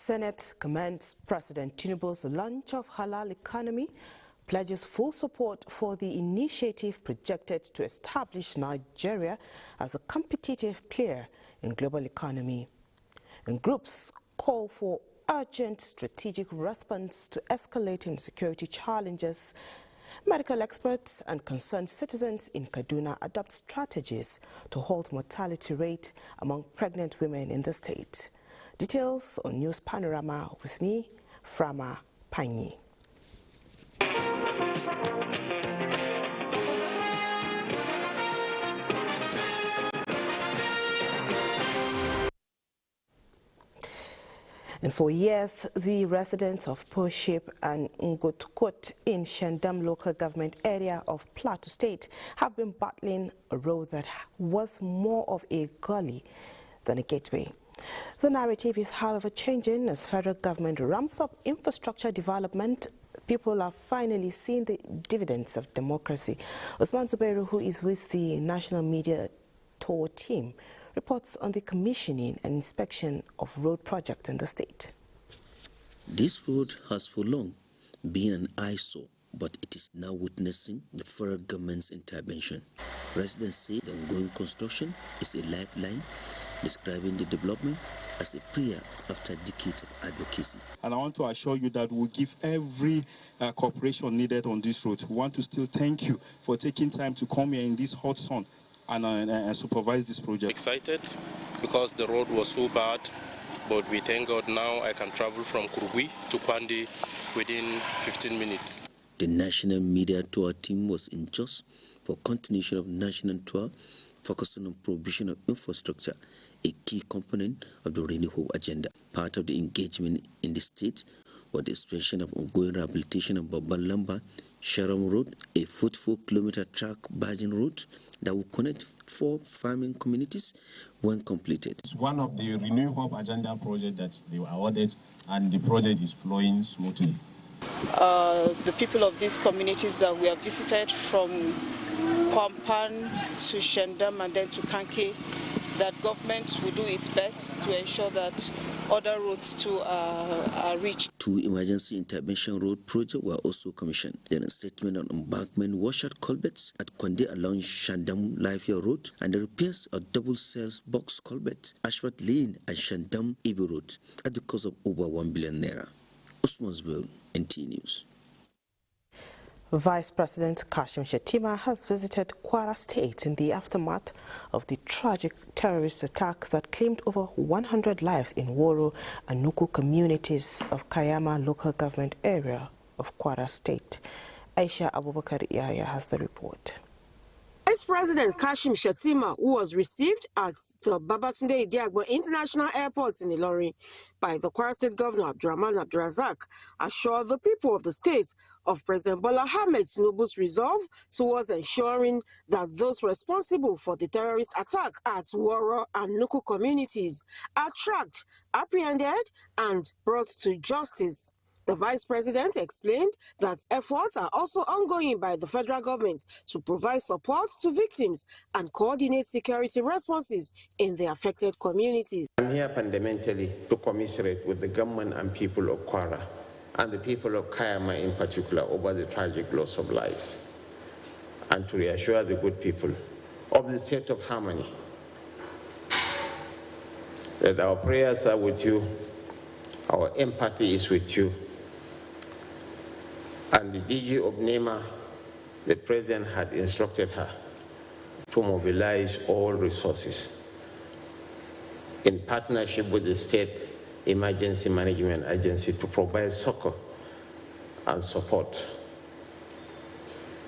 Senate commends President Tinubu's launch of halal economy, pledges full support for the initiative projected to establish Nigeria as a competitive player in global economy. And groups call for urgent strategic response to escalating security challenges. Medical experts and concerned citizens in Kaduna adopt strategies to halt mortality rate among pregnant women in the state. Details on News Panorama with me, Frama Panyi. And for years, the residents of Poship and Ngotukot in Shandam local government area of Plateau State have been battling a road that was more of a gully than a gateway. The narrative is, however, changing as federal government ramps up infrastructure development. People are finally seeing the dividends of democracy. Osman Zubairu, who is with the National Media Tour team, reports on the commissioning and inspection of road projects in the state. This road has for long been an eyesore, but it is now witnessing the federal government's intervention. Residents say the ongoing construction is a lifeline, describing the development as a prayer after decades of advocacy. And I want to assure you that we'll give every cooperation needed on this road. We want to still thank you for taking time to come here in this hot sun and supervise this project. Excited because the road was so bad, but we thank God now I can travel from Kurugui to Kwandi within 15 minutes. The National Media Tour team was in Jos for continuation of national tour focusing on provision of infrastructure, a key component of the Rainy Hope agenda. Part of the engagement in the state was the expansion of ongoing rehabilitation of Babalamba Sharam Road, a 44-kilometer track barging road that will connect 4 farming communities when completed. It's one of the Renew Hope agenda projects that they were awarded, and the project is flowing smoothly. The people of these communities that we have visited from Kwampan to Shandam and then to Kanke, that government will do its best to ensure that other roads too are reached. 2 emergency intervention road projects were also commissioned. Then a statement on embankment washout culverts at Kwande along Shandam Lifeyear Road and the repairs of double cells box culverts, Ashford Lane and Shandam Ibi Road at the cost of over 1 billion naira. Usman's NTA News. Vice President Kashim Shettima has visited Kwara State in the aftermath of the tragic terrorist attack that claimed over 100 lives in Woro and Nuku communities of Kayama local government area of Kwara State. Aisha Abubakar Yahya has the report. Vice President Kashim Shettima, who was received at the Babatunde Idiagbo International Airport in Ilorin by the Kwara State Governor Abdurrahman Abdurazak, assured the people of the state of President Bola Ahmed Tinubu's resolve towards ensuring that those responsible for the terrorist attack at Woro and Nuku communities are tracked, apprehended, and brought to justice. The Vice President explained that efforts are also ongoing by the federal government to provide support to victims and coordinate security responses in the affected communities. I'm here fundamentally to commiserate with the government and people of Kwara and the people of Kayama in particular over the tragic loss of lives, and to reassure the good people of the state of harmony that our prayers are with you, our empathy is with you, and the DG of NEMA, the President had instructed her to mobilize all resources in partnership with the State Emergency Management Agency to provide succor and support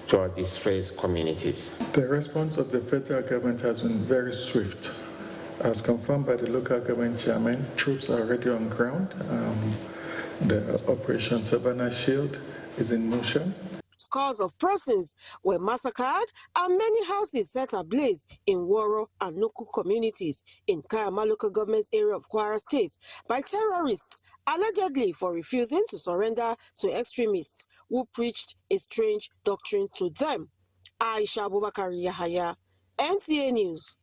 to our distressed communities. The response of the federal government has been very swift. As confirmed by the local government chairman, troops are already on ground. The Operation Savannah Shield is in motion. Scores of persons were massacred and many houses set ablaze in Woro and Nuku communities in Kayama local government area of Kwara State by terrorists, allegedly for refusing to surrender to extremists who preached a strange doctrine to them. Aisha Abubakar Yahya, NTA News.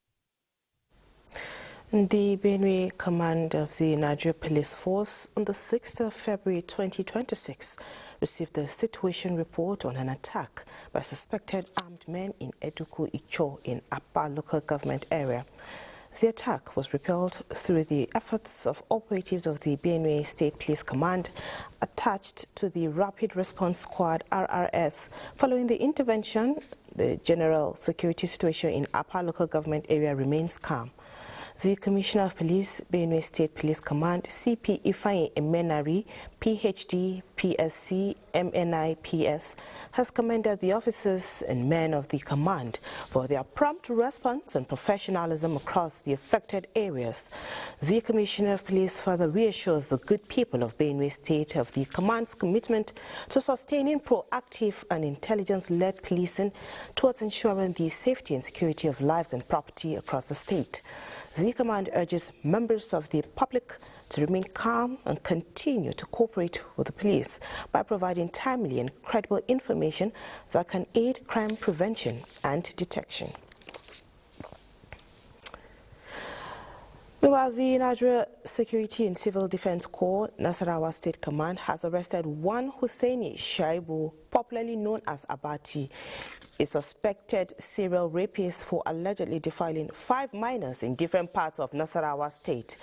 The Benue Command of the Nigeria Police Force on the 6th of February 2026 received a situation report on an attack by suspected armed men in Eduku Icho in Apa local government area. The attack was repelled through the efforts of operatives of the Benue State Police Command attached to the Rapid Response Squad RRS. Following the intervention, the general security situation in Apa local government area remains calm. The Commissioner of Police, Benue State Police Command, CP Ifeanyi Emenari, PhD, PSc, MNI, PS, has commended the officers and men of the command for their prompt response and professionalism across the affected areas. The Commissioner of Police further reassures the good people of Benue State of the command's commitment to sustaining proactive and intelligence-led policing towards ensuring the safety and security of lives and property across the state. The command urges members of the public to remain calm and continue to cooperate with the police by providing timely and credible information that can aid crime prevention and detection. Meanwhile, the Nigeria Security and Civil Defense Corps, Nasarawa State Command, has arrested one Hussaini Shaibu, popularly known as Abati, a suspected serial rapist for allegedly defiling 5 minors in different parts of Nasarawa State.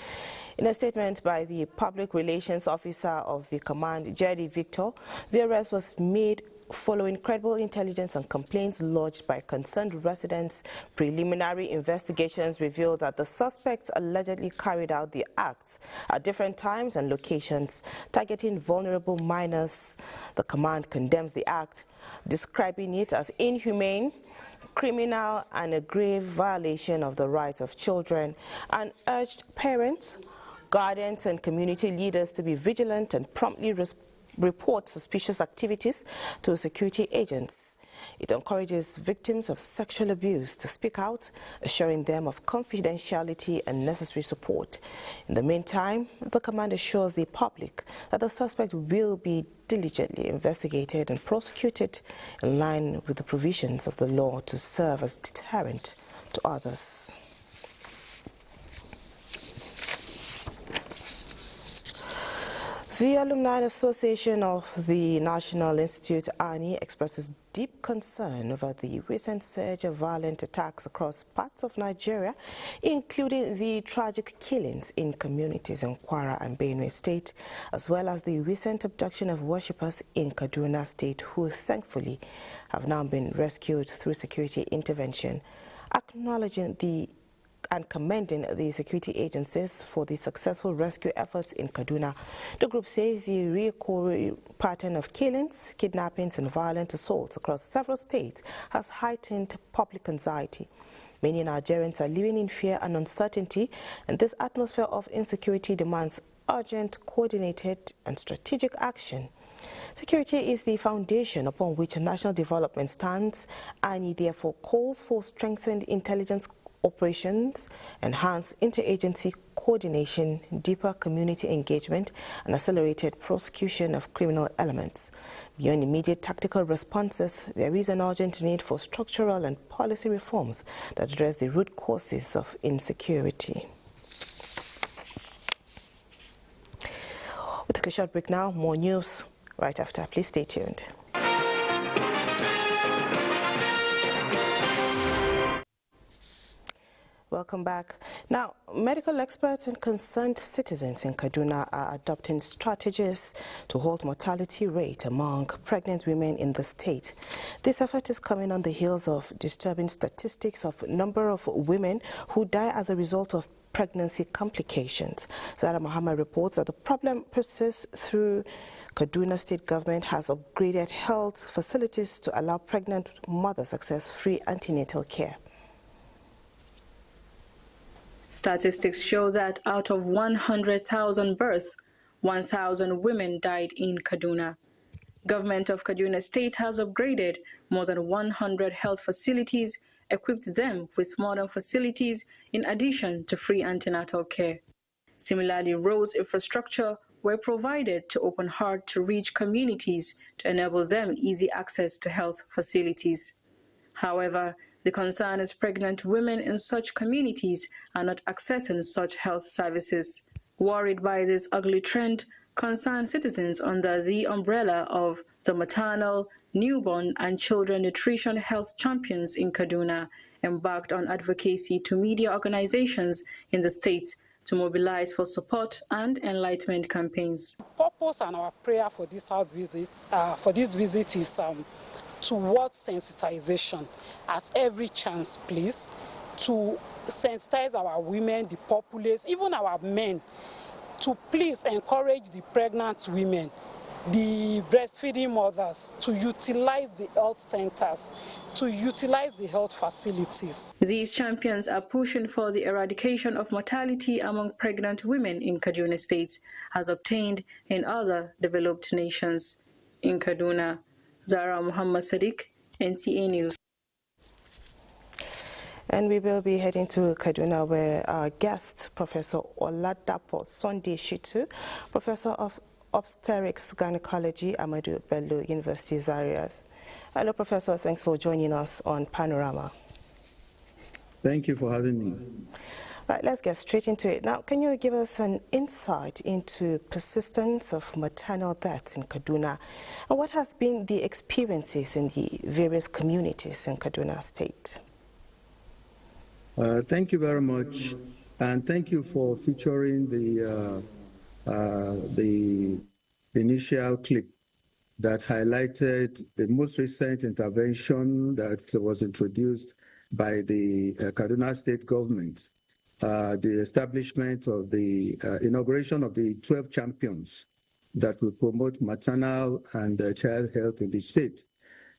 In a statement by the Public Relations Officer of the command, Jerry Victor, the arrest was made following credible intelligence and complaints lodged by concerned residents. Preliminary investigations revealed that the suspects allegedly carried out the acts at different times and locations, targeting vulnerable minors. The command condemns the act, describing it as inhumane, criminal, and a grave violation of the rights of children, and urged parents, guardians, and community leaders to be vigilant and promptly report suspicious activities to security agents. It encourages victims of sexual abuse to speak out, assuring them of confidentiality and necessary support. In the meantime, the command assures the public that the suspect will be diligently investigated and prosecuted in line with the provisions of the law to serve as deterrent to others. The Alumni Association of the National Institute, ANI, expresses deep concern over the recent surge of violent attacks across parts of Nigeria, including the tragic killings in communities in Kwara and Benue State, as well as the recent abduction of worshippers in Kaduna State, who thankfully have now been rescued through security intervention. Acknowledging and commending the security agencies for the successful rescue efforts in Kaduna, the group says the recurring pattern of killings, kidnappings, and violent assaults across several states has heightened public anxiety. Many Nigerians are living in fear and uncertainty, and this atmosphere of insecurity demands urgent, coordinated, and strategic action. Security is the foundation upon which national development stands, and it therefore calls for strengthened intelligence operations, enhanced interagency coordination, deeper community engagement, and accelerated prosecution of criminal elements. Beyond immediate tactical responses, there is an urgent need for structural and policy reforms that address the root causes of insecurity. We'll take a short break now. More news right after. Please stay tuned. Welcome back. Now, medical experts and concerned citizens in Kaduna are adopting strategies to halt mortality rate among pregnant women in the state. This effort is coming on the heels of disturbing statistics of number of women who die as a result of pregnancy complications. Zara Muhammad reports that the problem persists through Kaduna State government has upgraded health facilities to allow pregnant mothers access free antenatal care. Statistics show that out of 100,000 births, 1,000 women died in Kaduna. Government of Kaduna State has upgraded more than 100 health facilities, equipped them with modern facilities in addition to free antenatal care. Similarly, roads infrastructure were provided to open hard-to-reach communities to enable them easy access to health facilities. However, The concern is pregnant women in such communities are not accessing such health services. Worried by this ugly trend, concerned citizens under the umbrella of the Maternal, Newborn and Children Nutrition Health Champions in Kaduna embarked on advocacy to media organizations in the state to mobilize for support and enlightenment campaigns. The purpose and our prayer for this visit is towards sensitization at every chance, please, to sensitize our women, the populace, even our men, to please encourage the pregnant women, the breastfeeding mothers, to utilize the health centers, to utilize the health facilities. These champions are pushing for the eradication of mortality among pregnant women in Kaduna State, as obtained in other developed nations. In Kaduna, Zara Muhammad Sadiq, NTA News. And we will be heading to Kaduna, where our guest, Professor Oladapo Sunday Shitu, Professor of Obstetrics Gynecology, Ahmadu Bello University, Zaria. Hello, Professor. Thanks for joining us on Panorama. Thank you for having me. Right, let's get straight into it. Now, can you give us an insight into persistence of maternal deaths in Kaduna, and what has been the experiences in the various communities in Kaduna State? Thank you very much, and thank you for featuring the initial clip that highlighted the most recent intervention that was introduced by the Kaduna State government, the establishment of the inauguration of the 12 champions that will promote maternal and child health in the state.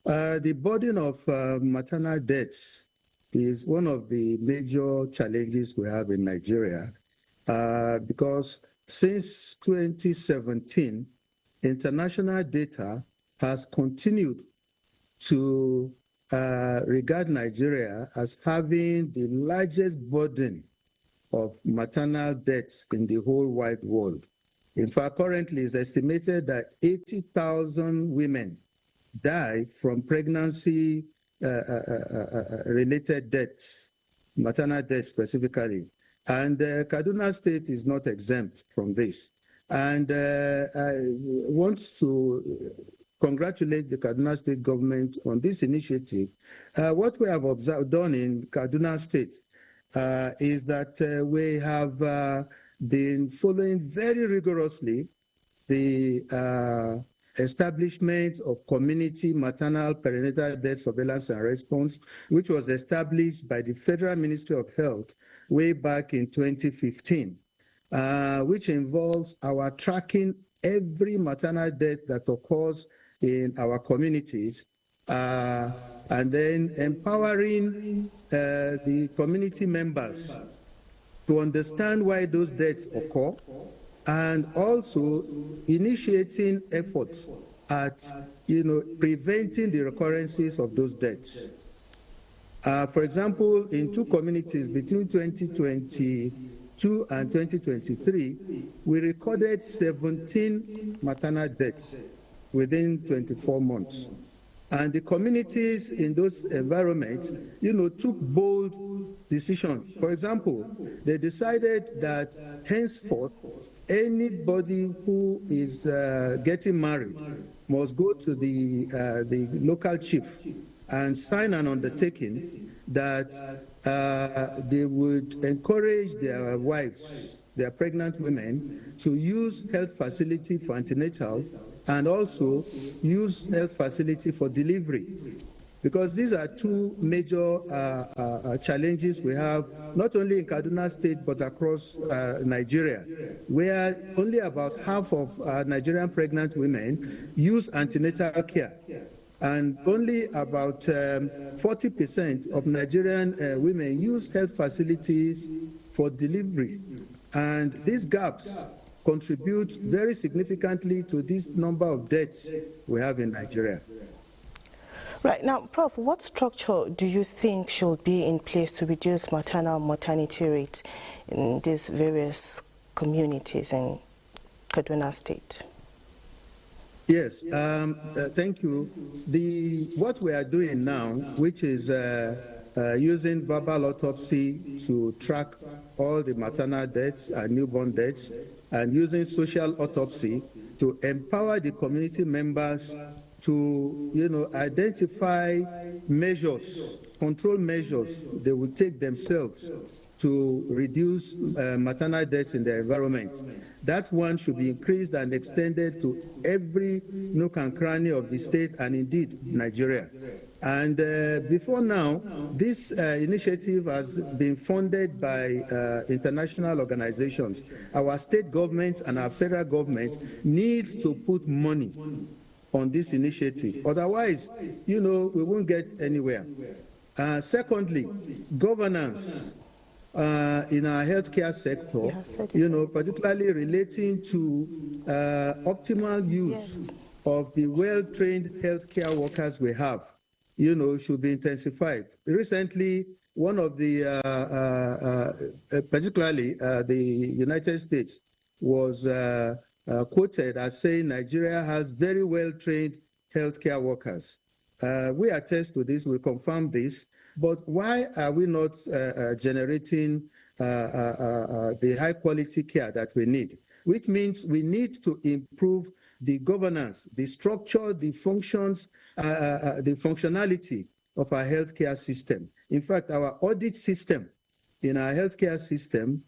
The burden of maternal deaths is one of the major challenges we have in Nigeria, because since 2017, international data has continued to regard Nigeria as having the largest burden of maternal deaths in the whole wide world. In fact, currently it's estimated that 80,000 women die from pregnancy related deaths, maternal deaths specifically. And Kaduna State is not exempt from this. And I want to congratulate the Kaduna State government on this initiative. What we have done in Kaduna State is that we have been following very rigorously the establishment of community maternal perinatal death surveillance and response, which was established by the Federal Ministry of Health way back in 2015, which involves our tracking every maternal death that occurs in our communities, and then empowering the community members to understand why those deaths occur, and also initiating efforts at preventing the recurrences of those deaths. For example, in two communities between 2022 and 2023, we recorded 17 maternal deaths within 24 months. And the communities in those environments, took bold decisions. For example, they decided that henceforth, anybody who is getting married must go to the local chief and sign an undertaking that they would encourage their wives, their pregnant women, to use health facility for antenatal and also use health facility for delivery. Because these are two major challenges we have, not only in Kaduna State, but across Nigeria, where only about half of Nigerian pregnant women use antenatal care. And only about 40% of Nigerian women use health facilities for delivery. And these gaps contribute very significantly to this number of deaths we have in Nigeria. Right. Now, Prof, what structure do you think should be in place to reduce maternal mortality rate in these various communities in Kaduna State? Yes, thank you. What we are doing now, which is using verbal autopsy to track all the maternal deaths and newborn deaths, and using social autopsy to empower the community members to, identify measures, control measures they will take themselves to reduce maternal deaths in the environment. That one should be increased and extended to every nook and cranny of the state and indeed Nigeria. And before now, this initiative has been funded by international organizations. Our state government and our federal government need to put money on this initiative. Otherwise, we won't get anywhere. Secondly, governance in our healthcare sector, particularly relating to optimal use of the well-trained healthcare workers we have, should be intensified. Recently, one of the, particularly the United States, was quoted as saying Nigeria has very well-trained healthcare workers. We attest to this, we confirm this, but why are we not generating the high-quality care that we need? Which means we need to improve the governance, the structure, the functions, the functionality of our healthcare system. In fact, our audit system in our healthcare system,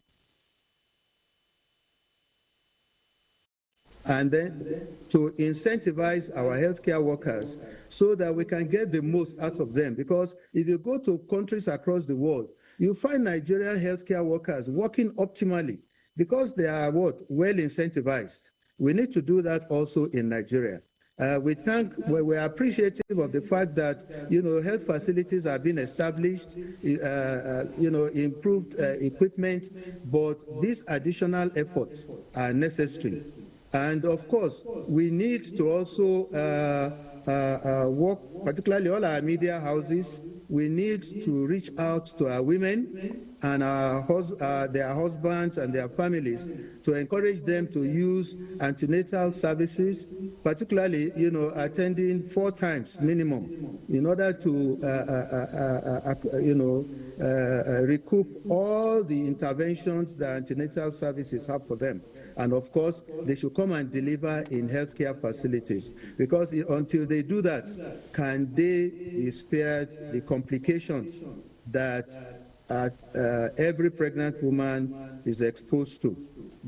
and then to incentivize our healthcare workers so that we can get the most out of them. Because if you go to countries across the world, you find Nigerian healthcare workers working optimally because they are well incentivized. We need to do that also in Nigeria. We're appreciative of the fact that, health facilities have been established, improved equipment, but these additional efforts are necessary. And of course, we need to also work, particularly all our media houses, we need to reach out to our women and their husbands and their families to encourage them to use antenatal services, particularly, attending 4 times minimum in order to, recoup all the interventions that antenatal services have for them. And of course, they should come and deliver in healthcare facilities, because until they do that, can they be spared the complications that every pregnant woman is exposed to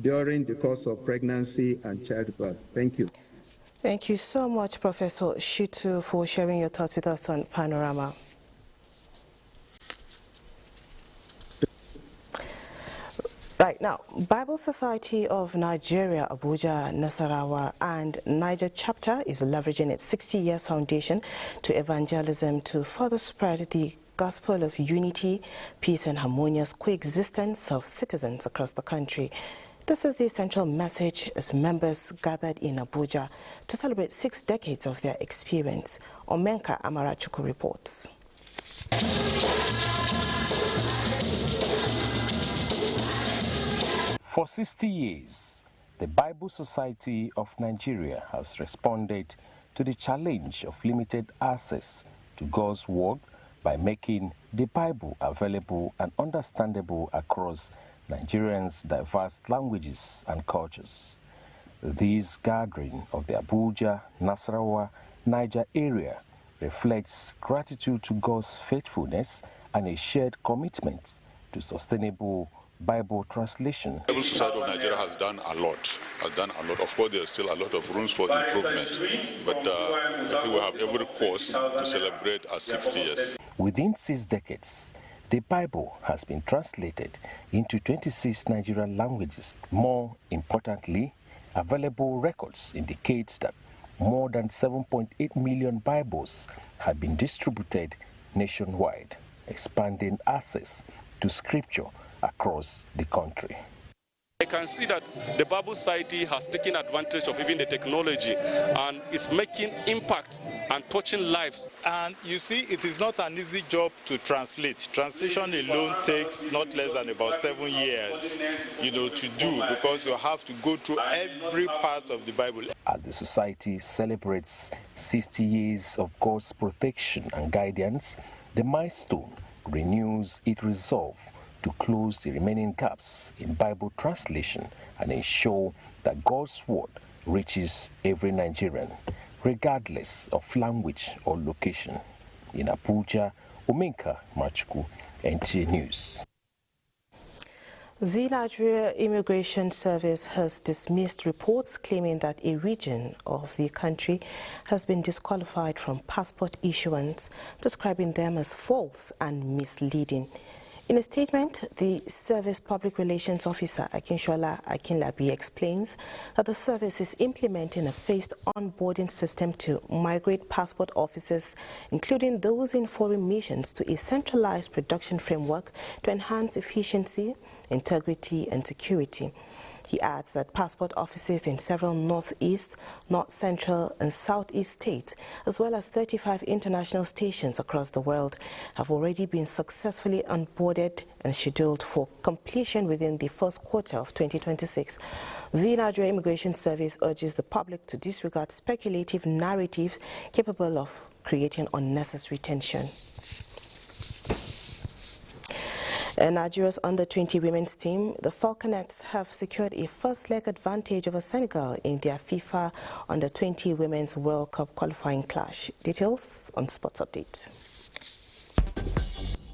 during the course of pregnancy and childbirth. Thank you. Thank you so much, Professor Shitu, for sharing your thoughts with us on Panorama. Right now, Bible Society of Nigeria, Abuja, Nasarawa, and Niger chapter is leveraging its 60 years foundation to evangelism to further spread the gospel of unity, peace, and harmonious coexistence of citizens across the country. This is the essential message as members gathered in Abuja to celebrate 6 decades of their experience. Omenka Amarachuku reports. For 60 years, the Bible Society of Nigeria has responded to the challenge of limited access to God's Word by making the Bible available and understandable across Nigerians' diverse languages and cultures. This gathering of the Abuja, Nasarawa, Niger area reflects gratitude to God's faithfulness and a shared commitment to sustainable Bible translation. The Bible Society of Nigeria has done a lot. Of course, there's still a lot of rooms for improvement, but I think we have every cause to celebrate our 60 years. Within 6 decades, the Bible has been translated into 26 Nigerian languages. More importantly, available records indicate that more than 7.8 million Bibles have been distributed nationwide, expanding access to Scripture across the country. I can see that the Bible Society has taken advantage of even the technology and is making impact and touching lives. And you see, it is not an easy job to translate. Translation alone takes not less than about 7 years, to do, because you have to go through every part of the Bible. As the society celebrates 60 years of God's protection and guidance, the milestone renews its resolve to close the remaining gaps in Bible translation and ensure that God's word reaches every Nigerian, regardless of language or location. In Abuja, Omenka Machuku, NTA News. The Nigerian Immigration Service has dismissed reports claiming that a region of the country has been disqualified from passport issuance, describing them as false and misleading. In a statement, the Service Public Relations Officer Akinshola Akinlabi explains that the service is implementing a phased onboarding system to migrate passport officers, including those in foreign missions, to a centralized production framework to enhance efficiency, integrity and security. He adds that passport offices in several northeast, north central and southeast states, as well as 35 international stations across the world, have already been successfully onboarded and scheduled for completion within the first quarter of 2026. The Nigerian Immigration Service urges the public to disregard speculative narratives capable of creating unnecessary tension. And Nigeria's under-20 women's team, the Falconets, have secured a first-leg advantage over Senegal in their FIFA under-20 Women's World Cup qualifying clash. Details on Sports Update.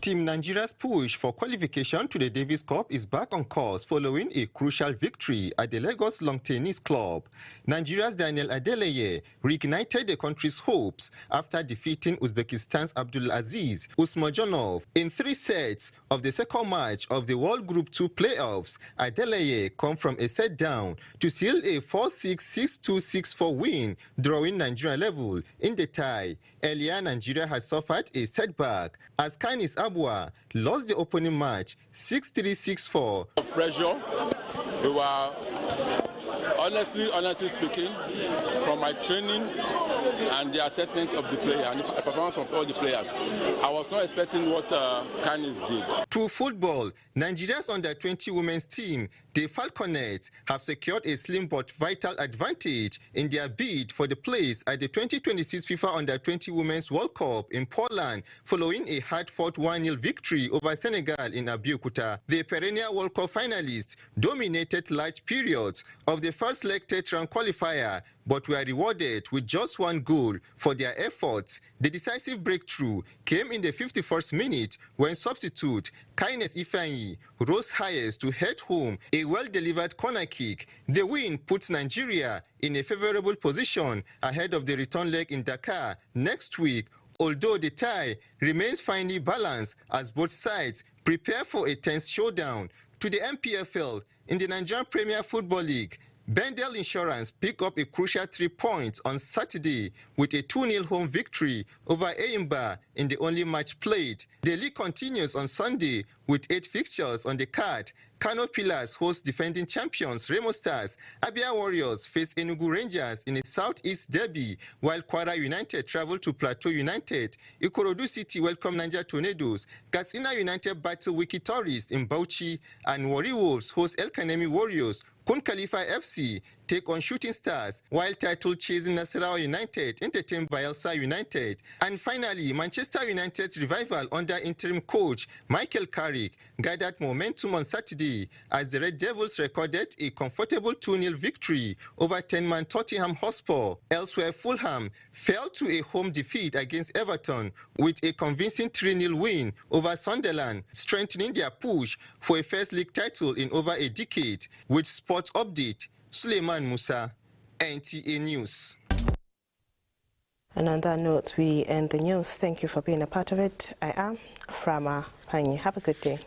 Team Nigeria's push for qualification to the Davis Cup is back on course following a crucial victory at the Lagos Long Tennis Club. Nigeria's Daniel Adeleye reignited the country's hopes after defeating Uzbekistan's Abdulaziz Usmanjonov in 3 sets of the second match of the World Group 2 playoffs. Adeleye come from a set down to seal a 4-6, 6-2, 6-4 win, drawing Nigeria level in the tie. Earlier, Nigeria had suffered a setback as Kainis Abua lost the opening match 6-3, 6-4. Of pressure, we were honestly speaking, from my training and the assessment of the player and the performance of all the players, I was not expecting what Kainis did. To football, Nigeria's under-20 women's team, the Falconets, have secured a slim but vital advantage in their bid for the place at the 2026 FIFA Under-20 Women's World Cup in Poland, following a hard-fought 1-0 victory over Senegal in Abuja. The perennial World Cup finalists dominated large periods of the first leg third-round qualifier, but were rewarded with just 1 goal for their efforts. The decisive breakthrough came in the 51st minute when substitute Kainis Ifeanyi rose highest to head home a well-delivered corner kick. The win puts Nigeria in a favorable position ahead of the return leg in Dakar next week, although the tie remains finely balanced as both sides prepare for a tense showdown. To the MPFL, in the Nigerian Premier Football League, Bendel Insurance picked up a crucial 3 points on Saturday with a 2-0 home victory over Eyimba in the only match played. The league continues on Sunday with 8 fixtures on the card. Kano Pillars host defending champions Remo Stars. Abia Warriors face Enugu Rangers in a Southeast derby, while Kwara United travel to Plateau United. Ikorodu City welcome Niger Tornadoes. Katsina United battle Wiki Tourists in Bauchi, and Warri Wolves host El Kanemi Warriors. Kun Khalifa FC take on Shooting Stars, while title chasing Nasarawa United entertained Bayelsa United. And finally, Manchester United's revival under interim coach Michael Carrick gathered momentum on Saturday as the Red Devils recorded a comfortable 2-0 victory over 10-man Tottenham Hotspur. Elsewhere, Fulham fell to a home defeat against Everton with a convincing 3-0 win over Sunderland, strengthening their push for a first league title in over a decade. With Sports Update, Suleiman Musa, NTA News. And on that note, we end the news. Thank you for being a part of it. I am Frama Panyi. Have a good day.